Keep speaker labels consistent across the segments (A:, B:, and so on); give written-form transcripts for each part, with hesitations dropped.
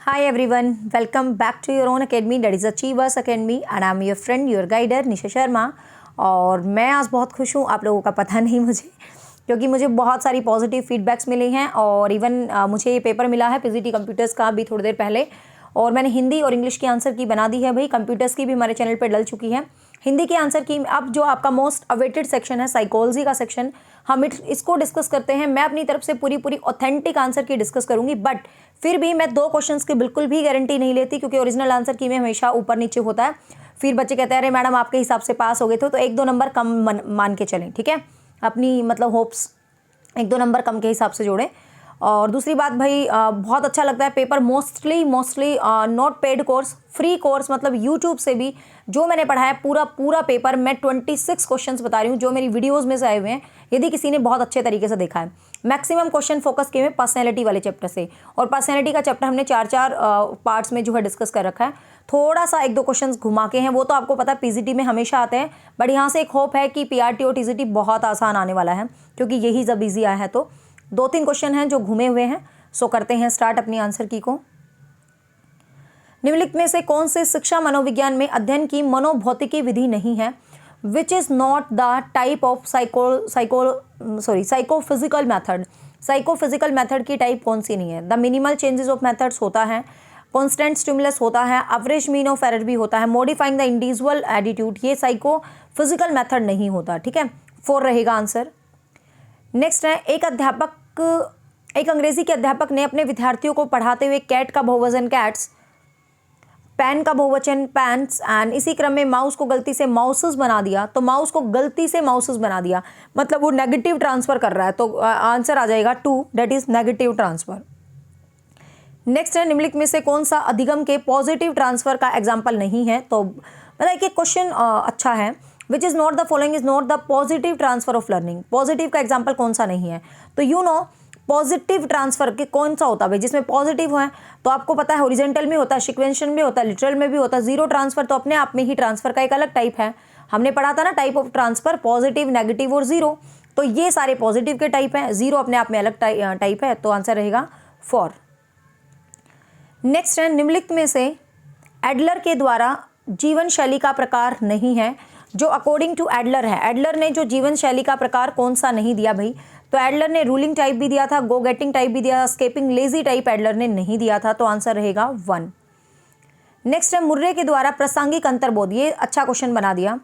A: Hi everyone, welcome back to your own academy that is Achievers Academy and I'm your friend, your guider Nisha Sharma. और मैं आज बहुत खुश हूँ, आप लोगों का पता नहीं मुझे, क्योंकि मुझे बहुत सारी पॉजिटिव फीडबैक्स मिले हैं और इवन मुझे ये पेपर मिला है पीजीटी कंप्यूटर्स का भी थोड़ी देर पहले, और मैंने हिंदी और इंग्लिश की आंसर की बना दी है भाई। कंप्यूटर्स की भी हमारे चैनल पर डल चुकी है। हिंदी की आंसर की अब जो आपका मोस्ट अवेटेड सेक्शन है साइकोलॉजी का सेक्शन, हम इसको डिस्कस करते हैं। मैं अपनी तरफ से पूरी ऑथेंटिक आंसर की डिस्कस करूंगी, बट फिर भी मैं 2 क्वेश्चंस की बिल्कुल भी गारंटी नहीं लेती, क्योंकि ओरिजिनल आंसर की में हमेशा ऊपर नीचे होता है। फिर बच्चे कहते हैं अरे मैडम आपके हिसाब से पास हो गए थे, तो 1-2 नंबर कम मान के चलें, ठीक है। अपनी मतलब होप्स 1-2 नंबर कम के हिसाब से जोड़ें। और दूसरी बात भाई, बहुत अच्छा लगता है paper. Mostly not paid course, free course, मतलब यूट्यूब से भी जो मैंने पढ़ा है पूरा पेपर, मैं 26 क्वेश्चंस बता रही हूँ जो मेरी वीडियोस में से आए हुए हैं, यदि किसी ने बहुत अच्छे तरीके से देखा है। मैक्सिमम क्वेश्चन फोकस किए हुए पर्सनैलिटी वाले चैप्टर से, और पर्सनैलिटी का चैप्टर हमने 4 पार्ट्स में जो है डिस्कस कर रखा है। थोड़ा सा 1-2 क्वेश्चन घुमा के हैं, वो तो आपको पता है पीजीटी में हमेशा आते हैं, बट यहाँ से एक होप है कि पीआरटी और टीजीटी बहुत आसान आने वाला है, क्योंकि यही जब ईजी आया है। तो 2-3 क्वेश्चन हैं जो घूमे हुए हैं। सो करते हैं स्टार्ट अपनी आंसर की को। निम्नलिखित में से कौन से शिक्षा मनोविज्ञान में अध्ययन की मनोभौतिकी विधि नहीं है? Which is not the type of psychophysical method. Psychophysical method की टाइप कौन सी नहीं है? The minimal changes of methods होता है, कॉन्स्टेंट स्टिमुलस होता है, एवरेज मीन ऑफ एरर भी होता है, मॉडिफाइंग द इंडिविजुअल एटीट्यूड, ये साइकोफिजिकल मेथड नहीं होता, ठीक है। 4 रहेगा आंसर। नेक्स्ट है, एक अंग्रेजी के अध्यापक ने अपने विद्यार्थियों को पढ़ाते हुए कैट का बहुवचन कैट्स, पैन का बहुवचन पैंट्स एंड इसी क्रम में माउस को गलती से माउसेस बना दिया। तो माउस को गलती से माउसेस बना दिया मतलब वो नेगेटिव ट्रांसफर कर रहा है, तो आंसर आ जाएगा 2, that is negative transfer. Next है, निम्नलिखित में से कौन सा अधिगम के पॉजिटिव ट्रांसफर का एग्जाम्पल नहीं है? तो मतलब एक क्वेश्चन अच्छा है, which is not the following is not the positive transfer of learning. Positive का एग्जाम्पल कौन सा नहीं है? तो पॉजिटिव ट्रांसफर के कौन सा होता है भाई जिसमें पॉजिटिव है? तो आपको पता है हॉरिजॉन्टल में होता है, सीक्वेंशियल में होता है, लिटरल में भी होता है। जीरो ट्रांसफर तो अपने आप में ही ट्रांसफर का एक अलग टाइप है, हमने पढ़ा था ना type of transfer, positive, negative और जीरो। तो ये सारे पॉजिटिव के टाइप हैं, जीरो अपने आप में अलग टाइप है, तो आंसर रहेगा 4। नेक्स्ट है, निम्नलिखित में से एडलर के द्वारा जीवन शैली का प्रकार नहीं है जो अकॉर्डिंग टू एडलर है। एडलर ने जो जीवन शैली का प्रकार कौन सा नहीं दिया भाई? तो एडलर ने रूलिंग टाइप भी दिया था, गो गेटिंग टाइप भी दिया था, स्केपिंग लेजी टाइप एडलर ने नहीं दिया था, तो आंसर रहेगा 1। नेक्स्ट है, मुर्रे के द्वारा प्रासंगिक अंतर्बोध, ये अच्छा क्वेश्चन बना दिया।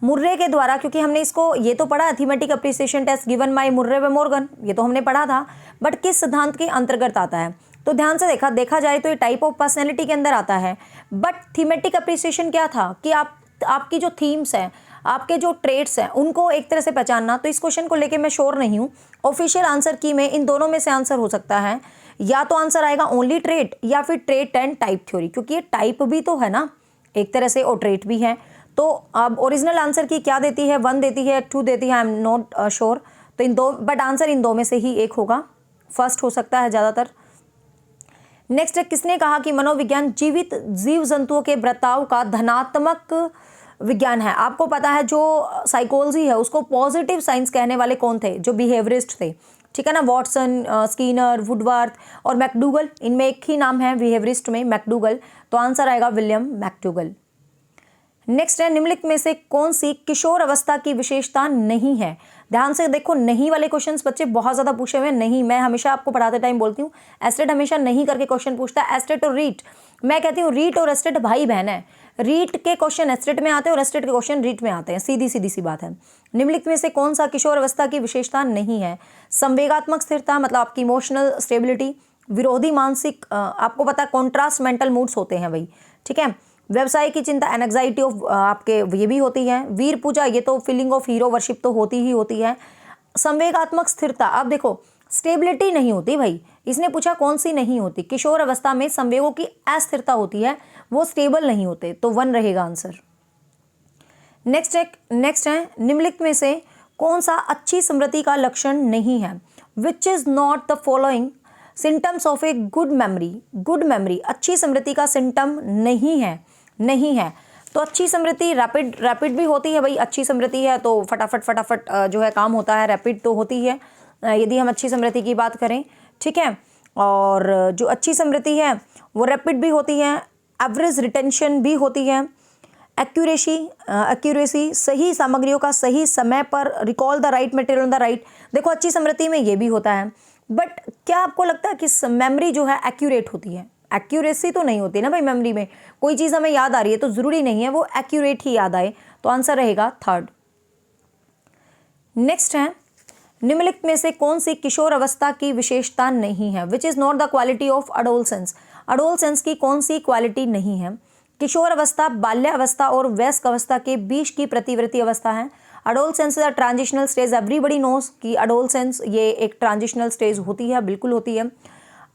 A: मुर्रे के द्वारा, क्योंकि हमने इसको ये तो पढ़ा, thematic appreciation test given by Murray व मॉर्गन, ये तो हमने पढ़ा था, बट किस सिद्धांत के अंतर्गत आता है? तो ध्यान से देखा जाए तो ये टाइप ऑफ पर्सनैलिटी के अंदर आता है, बट थीमेटिक अप्रिसिएशन क्या था कि आपकी जो थीम्स हैं, आपके जो ट्रेट्स हैं, उनको एक तरह से पहचानना। तो इस क्वेश्चन को लेके मैं श्योर नहीं हूँ। ऑफिशियल आंसर की में इन दोनों में से आंसर हो सकता है, या तो आंसर आएगा ओनली ट्रेट या फिर ट्रेट एंड टाइप थ्योरी, क्योंकि ये टाइप भी तो है ना एक तरह से और ट्रेट भी है। तो अब ओरिजिनल आंसर की क्या देती है? 1 देती है, 2 देती है, आई एम नॉट श्योर। तो इन दो, बट आंसर इन 2 में से ही एक होगा, फर्स्ट हो सकता है ज़्यादातर। नेक्स्ट है, किसने कहा कि मनोविज्ञान जीवित जीव जंतुओं के बर्ताव का धनात्मक विज्ञान है? आपको पता है जो साइकोलॉजी है उसको पॉजिटिव साइंस कहने वाले कौन थे? जो बिहेवियरिस्ट थे, ठीक है ना, वॉटसन, स्कीनर, वुडवर्थ और मैकडूगल, इनमें एक ही नाम है बिहेवियरिस्ट में, मैकडूगल, तो आंसर आएगा विलियम मैकडूगल। नेक्स्ट है, निम्नलिखित में से कौन सी किशोर अवस्था की विशेषता नहीं है? ध्यान से देखो, नहीं वाले क्वेश्चंस बच्चे बहुत ज़्यादा पूछे हुए हैं। नहीं, मैं हमेशा आपको पढ़ाते टाइम बोलती हूँ, एस्टेट हमेशा नहीं करके क्वेश्चन पूछता है, एस्टेट और रीट। मैं कहती हूँ रीट और एस्टेट भाई बहन है, रीट के क्वेश्चन एस्टेट में आते हैं और एस्टेट के क्वेश्चन रीट में आते हैं, सीधी सी बात है। निम्नलिखित में से कौन सा किशोर अवस्था की विशेषता नहीं है? संवेगात्मक स्थिरता, मतलब आपकी इमोशनल स्टेबिलिटी, विरोधी मानसिक, आपको पता है कॉन्ट्रास्ट मेंटल मूड्स होते हैं भाई, ठीक है। व्यवसाय की चिंता, एनग्जाइटी ऑफ आपके ये भी होती है। वीर पूजा, ये तो फीलिंग ऑफ हीरो वर्शिप तो होती ही होती है। संवेगात्मक स्थिरता, अब देखो स्टेबिलिटी नहीं होती भाई, इसने पूछा कौन सी नहीं होती? किशोर अवस्था में संवेगों की अस्थिरता होती है, वो स्टेबल नहीं होते, तो 1 रहेगा आंसर। नेक्स्ट है, निम्नलिखित में से कौन सा अच्छी स्मृति का लक्षण नहीं है? Which is not the following symptoms of a good memory. Good memory अच्छी स्मृति का सिम्टम नहीं है। तो अच्छी स्मृति रैपिड भी होती है भाई, अच्छी स्मृति है तो फटाफट जो है काम होता है, रैपिड तो होती है यदि हम अच्छी स्मृति की बात करें, ठीक है। और जो अच्छी स्मृति है वो रैपिड भी होती है, एवरेज रिटेंशन भी होती है, एक्यूरेसी सही सामग्रियों का सही समय पर, recall the right material on the right. देखो अच्छी स्मृति में ये भी होता है, बट क्या आपको लगता है कि मेमोरी जो है एक्यूरेट होती है? एक्यूरेसी तो नहीं होती ना भाई मेमोरी में। कोई चीज़ हमें याद आ रही है तो ज़रूरी नहीं है वो एक्यूरेट ही याद आए, तो आंसर रहेगा थर्ड। नेक्स्ट है, निम्नलिखित में से कौन सी किशोर अवस्था की विशेषता नहीं है? Which is not the quality of adolescence. Adolescence की कौन सी क्वालिटी नहीं है? किशोर अवस्था बाल्य अवस्था और वयस्क अवस्था के बीच की प्रतिवर्ती अवस्था है। Adolescence is a transitional stage, everybody knows कि अडोलसेंस ये एक ट्रांजिशनल स्टेज होती है, बिल्कुल होती है।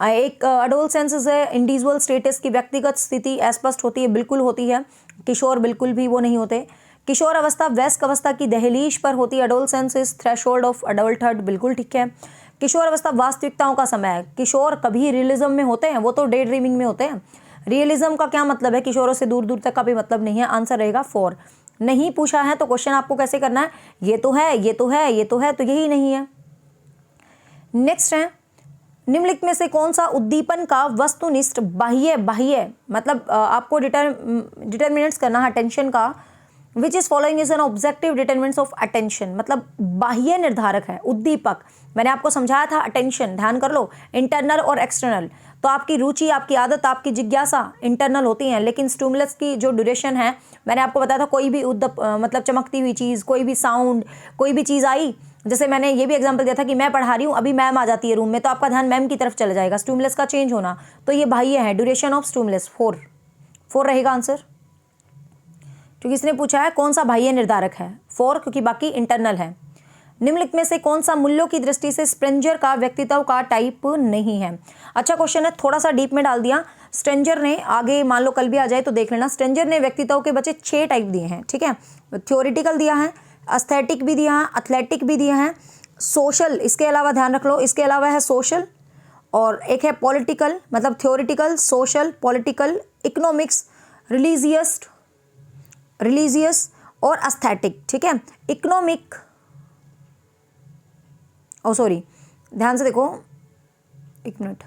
A: एक अडोलसेंस इज इंडिविजुअल स्टेटस की व्यक्तिगत स्थिति अस्पष्ट होती है, बिल्कुल होती है। किशोर बिल्कुल भी वो नहीं होते। किशोर अवस्था वयस्क अवस्था की दहलीज पर होती है। Adolescence is threshold of adulthood, बिल्कुल ठीक है। किशोर अवस्था वास्तविकताओं का समय है। किशोर कभी रियलिज्म में होते हैं, वो तो डे ड्रीमिंग में होते हैं। रियलिज्म का क्या मतलब है? किशोरों से दूर दूर तक का भी मतलब नहीं है। आंसर रहेगा 4। नहीं पूछा है तो क्वेश्चन आपको कैसे करना है? ये तो है, ये तो है, ये तो है, तो यही नहीं है। नेक्स्ट है, निम्नलिखित में से कौन सा उद्दीपन का वस्तुनिष्ठ बाह्य मतलब आपको डिटर्मिनेंट्स करना है अटेंशन का। Which is following is an objective determinants of attention, मतलब बाह्य निर्धारक है उद्दीपक। मैंने आपको समझाया था अटेंशन, ध्यान कर लो, इंटरनल और एक्सटर्नल। तो आपकी रुचि, आपकी आदत, आपकी जिज्ञासा इंटरनल होती हैं, लेकिन स्टिमुलस की जो ड्यूरेशन है, मैंने आपको बताया था कोई भी मतलब चमकती हुई चीज़, कोई भी साउंड, कोई भी चीज़ आई, जैसे मैंने ये भी एग्जांपल दिया था कि मैं पढ़ा रही हूँ, अभी मैम आ जाती है रूम में, तो आपका ध्यान मैम की तरफ चला जाएगा, स्टिमुलस का चेंज होना, तो ये बाह्य है। ड्यूरेशन ऑफ स्टिमुलस 4 रहेगा आंसर, क्योंकि इसने पूछा है कौन सा बाह्य निर्धारक है। 4, क्योंकि बाकी इंटरनल है। निम्नलिखित में से कौन सा मूल्यों की दृष्टि से स्प्रेंजर का व्यक्तित्व का टाइप नहीं है? अच्छा क्वेश्चन है, थोड़ा सा डीप में डाल दिया। स्ट्रेंजर ने, आगे मान लो कल भी आ जाए तो देख लेना, स्ट्रेंजर ने व्यक्तित्व के बचे 6 टाइप दिए हैं, ठीक है। थ्योरेटिकल दिया है, एस्थेटिक भी दिया है, एथलेटिक भी दिया है, सोशल, इसके अलावा ध्यान रख लो, इसके अलावा है सोशल, और एक है पॉलिटिकल, मतलब theoretical, social, political, economics, religious और एस्थेटिक, ठीक है। इकोनॉमिक, सॉरी, ध्यान से देखो, एक मिनट।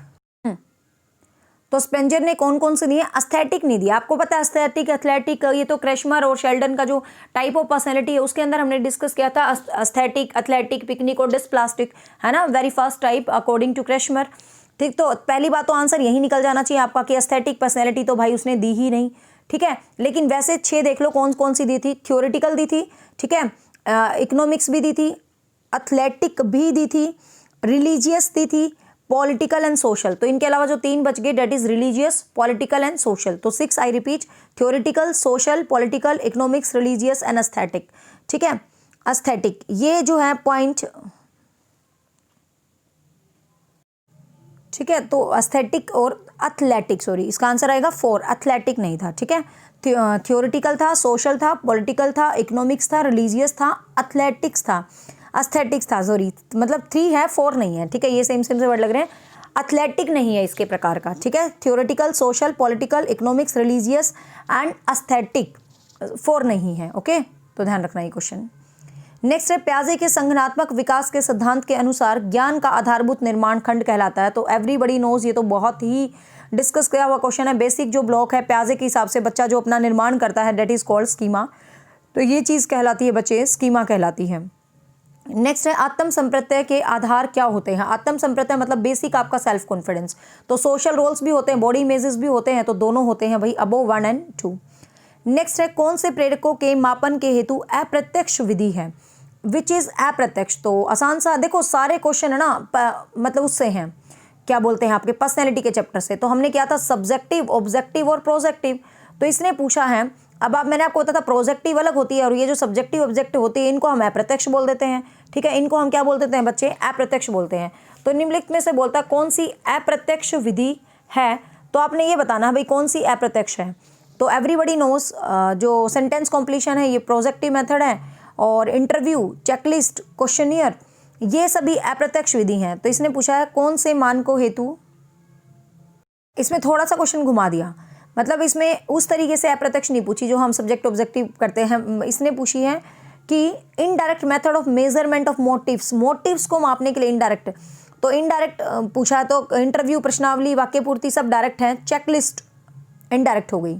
A: तो स्पेंजर ने कौन कौन से दिए? एस्थेटिक नहीं दिया। आपको पता है एस्थेटिक, एथलेटिक, ये तो क्रेशमर और शेल्डन का जो टाइप ऑफ पर्सनैलिटी है उसके अंदर हमने डिस्कस किया था, एस्थेटिक, एथलेटिक, पिकनिक और डिस्प्लास्टिक, है ना, very first type according to Kretschmer. ठीक, तो पहली बात तो आंसर यही निकल जाना चाहिए आपका कि एस्थेटिक पर्सनैलिटी तो भाई उसने दी ही नहीं, ठीक है। लेकिन वैसे 6 देख लो कौन कौन सी दी थी। थ्योरेटिकल दी थी, ठीक है, इकोनॉमिक्स भी दी थी, एथलेटिक भी दी थी, रिलीजियस दी थी, पॉलिटिकल एंड सोशल। तो इनके अलावा जो 3 बच गए, that is religious, political and social. तो 6 I repeat, theoretical, social, political, economics, religious and aesthetic, ठीक है। एस्थेटिक ये जो है पॉइंट, ठीक है, तो एस्थेटिक और एथलेटिक, सॉरी इसका आंसर आएगा 4, एथलेटिक नहीं था, ठीक है। थ्योरेटिकल था, सोशल था, पॉलिटिकल था, इकोनॉमिक्स था, रिलीजियस था, एथलेटिक्स था, एस्थेटिक्स था, सॉरी, मतलब 3 है 4 नहीं है, ठीक है, ये सेम से वर्ड लग रहे हैं। एथलेटिक नहीं है इसके प्रकार का, ठीक है। Theoretical, social, political, economics, religious and aesthetic 4 नहीं है, ओके, तो ध्यान रखना ये क्वेश्चन। नेक्स्ट है, प्याजे के संगठनात्मक विकास के सिद्धांत के अनुसार ज्ञान का आधारभूत निर्माण खंड कहलाता है। तो एवरीबडी नोज, ये तो बहुत ही डिस्कस किया हुआ क्वेश्चन है। बेसिक जो ब्लॉक है प्याजे के हिसाब से बच्चा जो अपना निर्माण करता है, डेट इज कॉल्ड स्कीमा। तो ये चीज़ कहलाती है बच्चे, स्कीमा कहलाती है। नेक्स्ट है, आत्म संप्रत्यय के आधार क्या होते हैं? आत्म संप्रत्यय मतलब बेसिक आपका सेल्फ कॉन्फिडेंस। तो सोशल रोल्स भी होते हैं, बॉडी इमेजेस भी होते हैं, तो दोनों होते हैं भाई, अबोव 1 और 2। नेक्स्ट है, कौन से प्रेरकों के मापन के हेतु अप्रत्यक्ष विधि है? विच इज अप्रत्यक्ष। तो आसान सा, देखो सारे क्वेश्चन है ना मतलब उससे हैं, क्या बोलते हैं, आपके पर्सनैलिटी के चैप्टर से। तो हमने किया था सब्जेक्टिव, ऑब्जेक्टिव और प्रोजेक्टिव। तो इसने पूछा है, अब मैंने आपको बताया था प्रोजेक्टिव अलग होती है और ये जो सब्जेक्टिव ऑब्जेक्टिव होती है इनको हम अप्रत्यक्ष बोल देते हैं, ठीक है। इनको हम क्या बोल देते हैं बच्चे? अप्रत्यक्ष बोलते हैं। तो निम्नलिखित में से बोलता है कौन सी अप्रत्यक्ष विधि है? तो आपने ये बताना भाई कौन सी अप्रत्यक्ष है। तो एवरीबडी नोस जो सेंटेंस कॉम्प्लीशन है ये प्रोजेक्टिव मेथड है, और इंटरव्यू, चेकलिस्ट, क्वेश्चनियर, ये सभी अप्रत्यक्ष विधि हैं। तो इसने पूछा है कौन से मान को हेतु, इसमें थोड़ा सा क्वेश्चन घुमा दिया, मतलब इसमें उस तरीके से अप्रत्यक्ष नहीं पूछी जो हम सब्जेक्ट ऑब्जेक्टिव करते हैं। इसने पूछी है कि indirect method of measurement of motives, motives को मापने के लिए इनडायरेक्ट। तो इनडायरेक्ट पूछा है तो इंटरव्यू, प्रश्नावली, वाक्य पूर्ति सब डायरेक्ट हैं, चेकलिस्ट इनडायरेक्ट हो गई,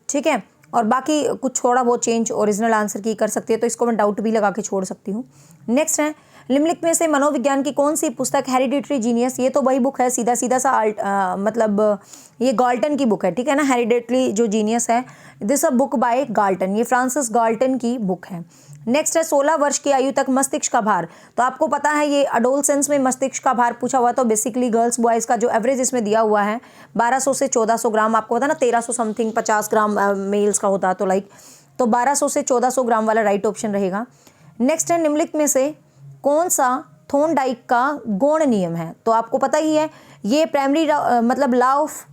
A: ठीक है। और बाकी कुछ थोड़ा बहुत चेंज ओरिजिनल आंसर की कर सकती है, तो इसको मैं डाउट भी लगा के छोड़ सकती हूँ। नेक्स्ट है, निम्नलिखित में से मनोविज्ञान की कौन सी पुस्तक हेरिडिटरी जीनियस, ये तो वही बुक है, सीधा सीधा सा मतलब ये गाल्टन की बुक है, ठीक है ना। हेरिडिटरी जो जीनियस है, this a book by Galton, ये फ्रांसिस गाल्टन की बुक है। नेक्स्ट है, 16 वर्ष की आयु तक मस्तिष्क का भार, तो आपको पता है ये अडोलसेंस में मस्तिष्क का भार पूछा हुआ, तो बेसिकली गर्ल्स बॉयज़ का जो एवरेज इसमें दिया हुआ है 1200 से 1400 ग्राम, आपको पता ना 1300 समथिंग 50 ग्राम मेल्स का होता है, तो लाइक तो 1200 से 1400 ग्राम वाला राइट ऑप्शन रहेगा। नेक्स्ट है, निम्नलिखित में से कौन सा थॉर्नडाइक का गौण नियम है, तो आपको पता ही है ये प्राइमरी मतलब law of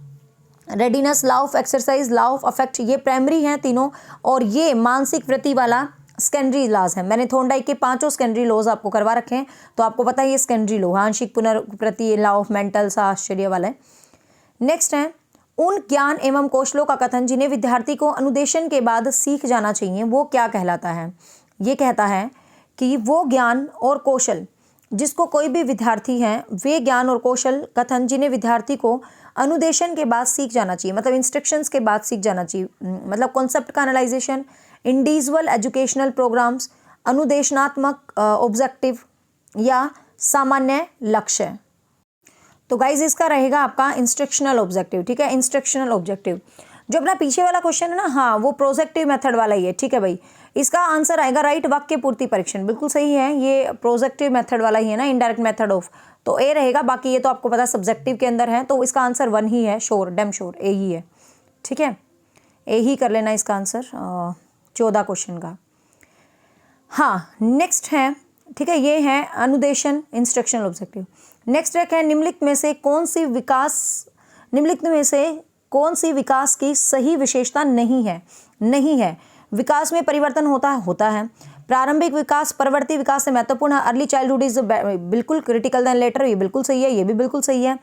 A: readiness, law of exercise, law of affect, ये प्राइमरी हैं तीनों, और ये मानसिक वृत्ति वाला सेकेंडरी लॉज है। मैंने थॉर्नडाइक के 5 सेकेंडरी लॉज आपको करवा रखे हैं, तो आपको पता है ये सेकेंडरी लॉ, आंशिक पुनर्प्रति, लॉ ऑफ मेंटल सा आश्चर्य वाला है। नेक्स्ट है, उन ज्ञान एवं कौशलों का कथन जिन्हें विद्यार्थी को अनुदेशन के बाद सीख जाना चाहिए, वो क्या कहलाता है। ये कहता है कि वो ज्ञान और कौशल जिसको कोई भी विद्यार्थी है, वे ज्ञान और कौशल कथन जिन्हें विद्यार्थी को अनुदेशन के बाद सीख जाना चाहिए, मतलब इंस्ट्रक्शंस के बाद सीख जाना चाहिए, मतलब कॉन्सेप्ट का एनालाइजेशन, इंडिविजुअल एजुकेशनल प्रोग्राम्स, अनुदेशनात्मक ऑब्जेक्टिव या सामान्य लक्ष्य। तो गाइज इसका रहेगा आपका इंस्ट्रक्शनल ऑब्जेक्टिव, ठीक है, इंस्ट्रक्शनल ऑब्जेक्टिव। जो अपना पीछे वाला क्वेश्चन है ना, हाँ वो प्रोजेक्टिव मेथड वाला ही है, ठीक है भाई। इसका आंसर आएगा राइट, वाक्य पूर्ति परीक्षण, बिल्कुल सही है, ये प्रोजेक्टिव मेथड वाला ही है ना, इनडायरेक्ट मेथड ऑफ, तो ए रहेगा। बाकी ये तो आपको पता सब्जेक्टिव के अंदर है, तो इसका आंसर 1 ही है, श्योर, डेम श्योर, ए ही है, ठीक है, ए ही कर लेना इसका आंसर 14 क्वेश्चन का। हाँ नेक्स्ट है, ठीक है, ये है अनुदेशन, इंस्ट्रक्शनल ऑब्जेक्टिव। नेक्स्ट है, निम्नलिखित में से कौन सी विकास की सही विशेषता नहीं है। विकास में परिवर्तन होता है। प्रारंभिक विकास परवर्ती विकास से महत्वपूर्ण है। अर्ली चाइल्डहुड इज बिल्कुल क्रिटिकल देन लेटर, ये बिल्कुल सही है, ये भी बिल्कुल सही है।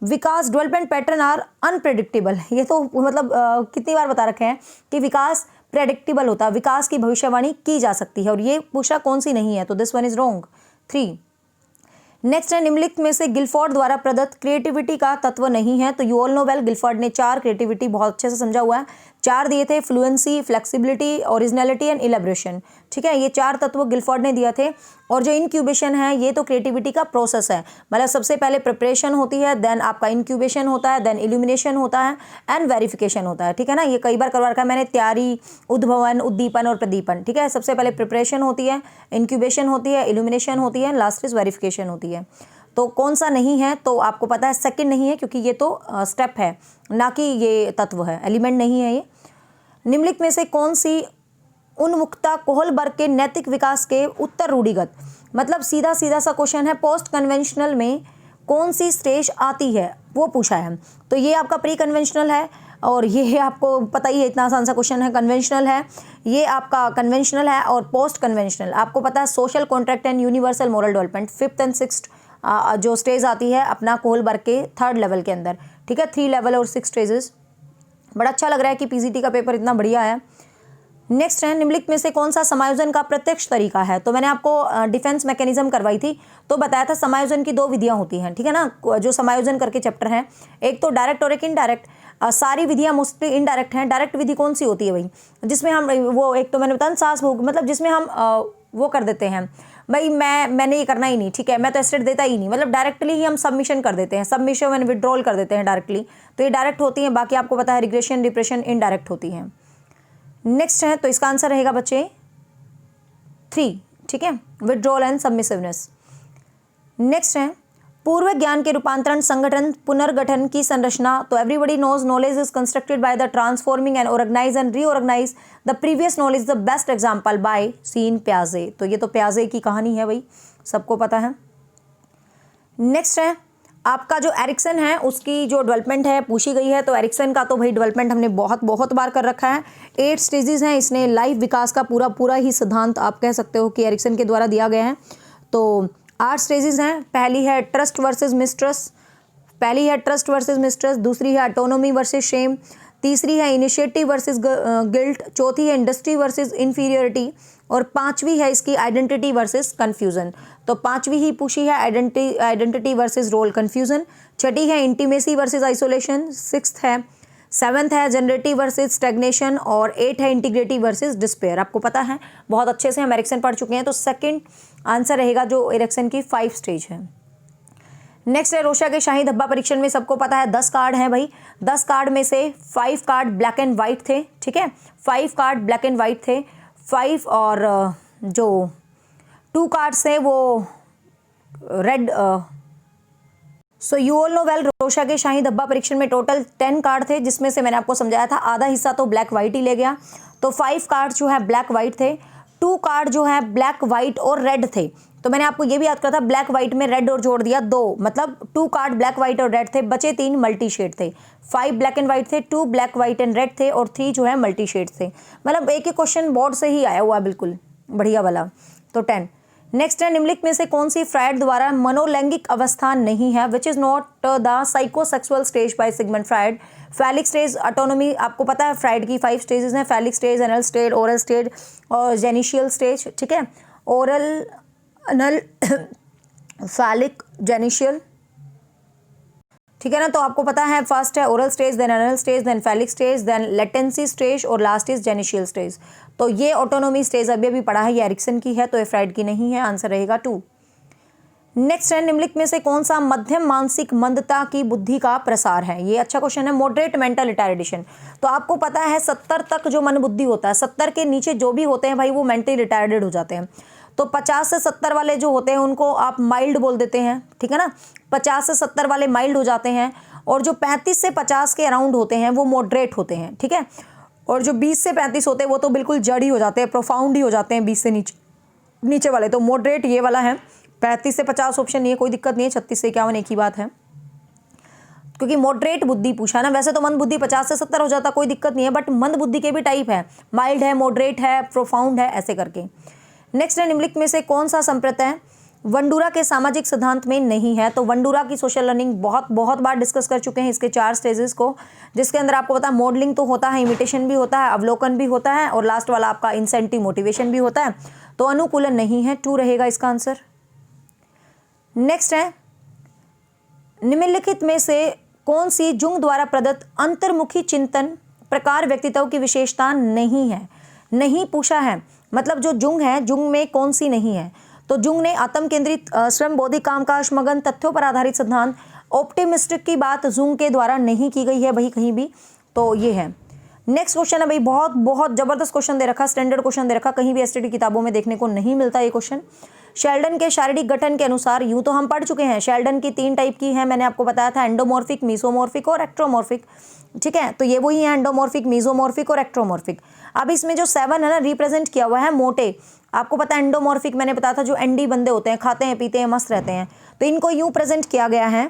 A: विकास डेवलपमेंट पैटर्न आर अनप्रेडिक्टेबल, ये तो मतलब कितनी बार बता रखे हैं कि विकास प्रेडिक्टेबल होता है, विकास की भविष्यवाणी की जा सकती है, और ये पूछा कौन सी नहीं है, तो this one is wrong, 3। Next है, निम्नलिखित में से गिलफोर्ड द्वारा प्रदत्त क्रिएटिविटी का तत्व नहीं है, तो you all know well Guilford ने 4 क्रिएटिविटी बहुत अच्छे से समझा हुआ है, 4 दिए थे, फ्लुएंसी, फ्लेक्सिबिलिटी, ओरिजिनलिटी एंड इलेबरेशन, ठीक है, ये 4 तत्व गिलफोर्ड ने दिए थे। और जो इंक्यूबेशन है, ये तो क्रिएटिविटी का प्रोसेस है, मतलब सबसे पहले प्रिपरेशन होती है, देन आपका इंक्यूबेशन होता है, देन इल्यूमिनेशन होता है एंड वेरिफिकेशन होता है, ठीक है ना। ये कई बार करवा रखा है मैंने, तैयारी, उद्भवन, उद्दीपन और प्रदीपन, ठीक है। सबसे पहले प्रिपरेशन होती है, इंक्यूबेशन होती है, इल्यूमिनेशन होती है, लास्ट इज वेरिफिकेशन होती है। तो कौन सा नहीं है, तो आपको पता है सेकंड नहीं है, क्योंकि ये तो स्टेप है, ना कि ये तत्व है, एलिमेंट नहीं है ये। निम्नलिखित में से कौन सी उन्मुक्ता कोहलबर्ग के नैतिक विकास के उत्तर रूढ़िगत, मतलब सीधा सा क्वेश्चन है, पोस्ट कन्वेंशनल में कौन सी स्टेज आती है, वो पूछा है। तो ये आपका प्री कन्वेंशनल है, और ये आपको पता ही है, इतना आसान सा क्वेश्चन है। कन्वेंशनल है, ये आपका कन्वेंशनल है, और पोस्ट कन्वेंशनल आपको पता है social contract and universal moral development, 5th and 6th जो स्टेज आती है अपना कोहलबर्ग के 3rd लेवल के अंदर, ठीक है, 3 लेवल और 6 स्टेजेस। बड़ा अच्छा लग रहा है कि पीजीटी का पेपर इतना बढ़िया है। नेक्स्ट है, निम्नलिखित में से कौन सा समायोजन का प्रत्यक्ष तरीका है, तो मैंने आपको डिफेंस मैकेनिज्म करवाई थी, तो बताया था समायोजन की 2 विधियां होती हैं, ठीक है ना, जो समायोजन करके चैप्टर है, एक तो डायरेक्ट और एक इनडायरेक्ट। सारी विधियां मोस्टली इनडायरेक्ट हैं। डायरेक्ट विधि कौन सी होती है भाई, जिसमें हम वो एक तो मैंने बताया सास भोग, मतलब जिसमें हम वो कर देते हैं भाई, मैंने ये करना ही नहीं, ठीक है, मैं तो एस्टेट देता ही नहीं, मतलब डायरेक्टली ही हम सबमिशन कर देते हैं, सबमिशन एंड विड्रॉल कर देते हैं डायरेक्टली, तो ये डायरेक्ट होती हैं। बाकी आपको पता है रिग्रेशन, डिप्रेशन इनडायरेक्ट होती हैं। नेक्स्ट है, तो इसका आंसर रहेगा बच्चे 3, ठीक है, विड्रॉल एंड सबमिसिवनेस। नेक्स्ट है, पूर्व ज्ञान के रूपांतरण, संगठन, पुनर्गठन की संरचना, तो everybody knows knowledge is constructed by the transforming and organise and reorganise the previous knowledge, the best example by Jean प्याजे, तो ये तो प्याजे की कहानी है भाई, सबको पता है। नेक्स्ट है, आपका जो एरिक्सन है उसकी जो डेवलपमेंट है पूछी गई है, तो एरिक्सन का तो भाई डेवलपमेंट हमने बहुत बार कर रखा है। 8 स्टेजेस हैं, इसने लाइफ विकास का पूरा ही सिद्धांत आप कह सकते हो कि एरिक्सन के द्वारा दिया गया है। तो 8 स्टेजेस हैं। पहली है ट्रस्ट वर्सेस मिस्ट्रस्ट, दूसरी है ऑटोनॉमी वर्सेस शेम, तीसरी है इनिशिएटिव वर्सेस गिल्ट, चौथी है इंडस्ट्री वर्सेस इंफीरियरिटी, और पांचवी है इसकी आइडेंटिटी वर्सेस कंफ्यूजन। तो पांचवी ही पूछी है आइडेंटिटी वर्सेस रोल कंफ्यूजन। छठी है इंटीमेसी वर्सेस आइसोलेशन। सिक्स्थ है, सेवन्थ है जनरेटिव वर्सेस स्टैग्नेशन, और 8 है इंटीग्रिटी वर्सेस डिस्पेयर। आपको पता है बहुत अच्छे से हम एरिक्सन पढ़ चुके हैं, तो सेकंड आंसर रहेगा जो एरिक्सन की 5 स्टेज है। नेक्स्ट है रोशा के शाही धब्बा परीक्षण में सबको पता है 10 कार्ड हैं भाई। 10 कार्ड में से 5 कार्ड ब्लैक एंड वाइट थे, ठीक है, 5 कार्ड ब्लैक एंड वाइट थे, 5 और जो 2 कार्ड्स थे वो red. So you all know well, रोशा के शाही धब्बा परीक्षण में टोटल 10 कार्ड थे, जिसमें से मैंने आपको समझाया था आधा हिस्सा तो ब्लैक वाइट ही ले गया। तो 5 कार्ड जो है ब्लैक वाइट थे, 2 कार्ड जो है ब्लैक वाइट और रेड थे। तो मैंने आपको ये भी याद करा था, ब्लैक वाइट में रेड और जोड़ दिया 2, मतलब 2 कार्ड ब्लैक वाइट और रेड थे, बचे 3 मल्टी शेड थे। 5 ब्लैक एंड वाइट थे, 2 ब्लैक वाइट एंड रेड थे, और 3 जो है मल्टी शेड थे। मतलब एक एक क्वेश्चन बोर्ड से ही आया हुआ, बिल्कुल बढ़िया वाला। तो 10। नेक्स्ट है, निम्नलिखित में से कौन सी फ्रायड द्वारा मनोलैंगिक अवस्था नहीं है, which is not the psychosexual stage by Sigmund Freud. Phallic stage, autonomy, आपको पता है फ्रायड की 5 स्टेजेस हैं, phallic stage, anal stage, oral stage और जेनिशियल स्टेज, ठीक है, ओरल, अनल, फैलिक, जेनिशियल, ठीक है ना। तो आपको पता है फर्स्ट है oral stage, then anal stage, then phallic stage, then latency stage और लास्ट इज जेनिशियल स्टेज। तो ये ऑटोनॉमी स्टेज अभी अभी पढ़ा है, ये एरिक्सन की है, तो ये फ्रायड की नहीं है, आंसर रहेगा 2। नेक्स्ट है, निम्नलिखित में से कौन सा मध्यम मानसिक मंदता की बुद्धि का प्रसार है। ये अच्छा क्वेश्चन है, मॉडरेट मेंटल रिटायर्डेशन। तो आपको पता है 70 तक जो मन बुद्धि होता है, 70 के नीचे जो भी होते हैं भाई वो मेंटली रिटायर्डेड हो जाते हैं। तो 50 से 70 वाले जो होते हैं उनको आप माइल्ड बोल देते हैं, ठीक है ना, 50 से 70 वाले माइल्ड हो जाते हैं, और जो 35 से 50 के अराउंड होते हैं वो मॉडरेट होते हैं, ठीक है, और जो 20 से 35 होते हैं वो तो बिल्कुल जड़ ही हो जाते हैं, प्रोफाउंड ही हो जाते हैं 20 से नीचे वाले। तो मॉडरेट ये वाला है, 35 से 50 ऑप्शन नहीं है, कोई दिक्कत नहीं है, 36 से 51 एक ही बात है, क्योंकि मॉडरेट बुद्धि पूछा ना। वैसे तो मंद बुद्धि 50 से 70 हो जाता, कोई दिक्कत नहीं है, बट मंद बुद्धि के भी टाइप है, माइल्ड है, मॉडरेट है, प्रोफाउंड है, ऐसे करके। नेक्स्ट है, निम्नलिखित में से कौन सा संप्रदाय वंडूरा के सामाजिक सिद्धांत में नहीं है। तो वंडूरा की सोशल लर्निंग बहुत बार डिस्कस कर चुके हैं इसके 4 स्टेजेस को, जिसके अंदर आपको पता है मॉडलिंग तो होता है, इमिटेशन भी होता है, अवलोकन भी होता है, और लास्ट वाला आपका इंसेंटिव मोटिवेशन भी होता है। तो अनुकूलन नहीं है, 2 रहेगा इसका आंसर। नेक्स्ट है, निम्नलिखित में से कौन सी जुंग द्वारा प्रदत्त अंतर्मुखी चिंतन प्रकार व्यक्तित्व की विशेषता नहीं है। नहीं पूछा है, मतलब जो जुंग है, जुंग में कौन सी नहीं है। तो जुंग ने आत्म केंद्रित, स्वयं बौद्धिक कामकाज, मगन, तथ्यों पर आधारित सिद्धांत, ऑप्टिमिस्टिक की बात जुंग के द्वारा नहीं की गई है भाई कहीं भी। तो ये है। नेक्स्ट क्वेश्चन है भाई, बहुत जबरदस्त क्वेश्चन दे रखा, स्टैंडर्ड क्वेश्चन दे रखा, कहीं भी एसटीडी किताबों में देखने को नहीं मिलता ये क्वेश्चन। शेल्डन के शारीरिक गठन के अनुसार, यूं तो हम पढ़ चुके हैं, शेल्डन की 3 टाइप की है, मैंने आपको बताया था, एंडोमॉर्फिक, मीसोमॉर्फिक और एक्ट्रोमॉर्फिक, ठीक है। तो ये वही है, एंडोमॉर्फिक, मीसोमॉर्फिक और एक्ट्रोमॉर्फिक। अब इसमें जो 7 है ना, रिप्रेजेंट किया हुआ है मोटे। आपको पता है एंडोमॉर्फिक मैंने बताया था, जो एंडी बंदे होते हैं, खाते हैं पीते हैं मस्त रहते हैं, तो इनको यूं प्रेजेंट किया गया है,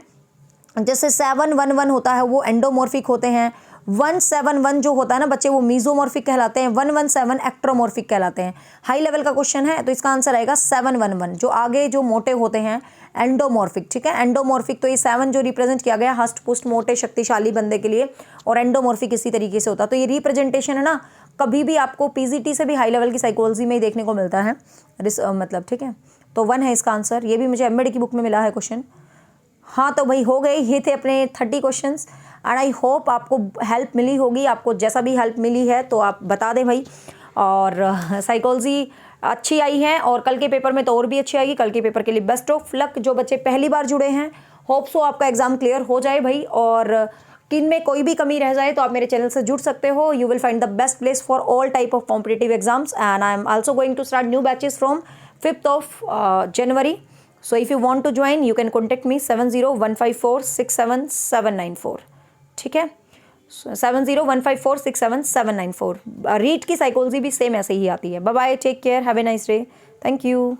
A: जैसे 711 होता है वो एंडोमॉर्फिक होते हैं, 171 जो होता है ना बच्चे, वो मीजोमॉर्फिक कहलाते हैं, 117 एक्ट्रोमॉर्फिक कहलाते हैं। हाई लेवल का क्वेश्चन है, तो इसका आंसर आएगा 711, जो आगे जो मोटे होते हैं एंडोमॉर्फिक, ठीक है। एंडोमॉर्फिक तो ये 7 जो रिप्रेजेंट किया गया हष्ट पुष्ट मोटे शक्तिशाली बंदे के लिए, और एंडोमॉर्फिक इसी तरीके से होता है। तो ये रिप्रेजेंटेशन है ना, कभी भी आपको पीजीटी से भी हाई लेवल की साइकोलॉजी में ही देखने को मिलता है, मतलब, ठीक है। तो 1 है इसका आंसर, ये भी मुझे एमएडी की बुक में मिला है क्वेश्चन। हाँ तो भाई हो गए, ये थे अपने 30 क्वेश्चंस, एंड आई होप आपको हेल्प मिली होगी। आपको जैसा भी हेल्प मिली है तो आप बता दें भाई। और साइकोलॉजी अच्छी आई है, और कल के पेपर में तो और भी अच्छी आएगी। कल के पेपर के लिए बेस्ट ऑफ लक। जो बच्चे पहली बार जुड़े हैं, होप सो आपका एग्जाम क्लियर हो जाए भाई, और किन में कोई भी कमी रह जाए तो आप मेरे चैनल से जुड़ सकते हो। You will find the best place for all type of competitive exams, and I am also going to start new batches from 5th of January. So if you want to join, you can contact me 7015467794. ठीक है, 7015467794। रीट की psychology भी same ऐसे ही आती है। Bye bye, take care, have a nice day, thank you.